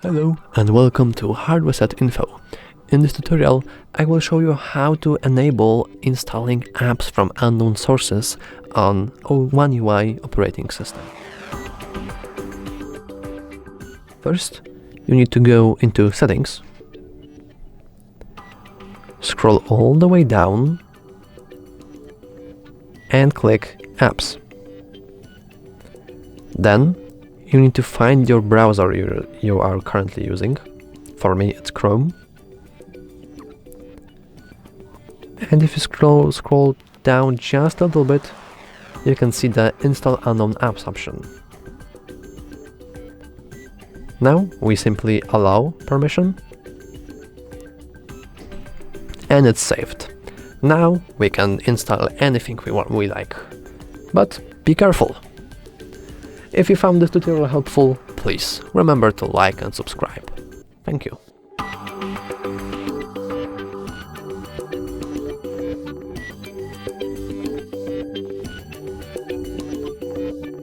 Hello and welcome to HardReset.Info. In this tutorial, I will show you how to enable installing apps from unknown sources on One UI operating system. First, you need to go into Settings, scroll all the way down and click Apps. Then you need to find your browser you are currently using. For me, it's Chrome. And if you scroll down just a little bit, you can see the Install Unknown Apps option. Now we simply allow permission, and it's saved. Now we can install anything we like, but be careful. If you found this tutorial helpful, please remember to like and subscribe. Thank you.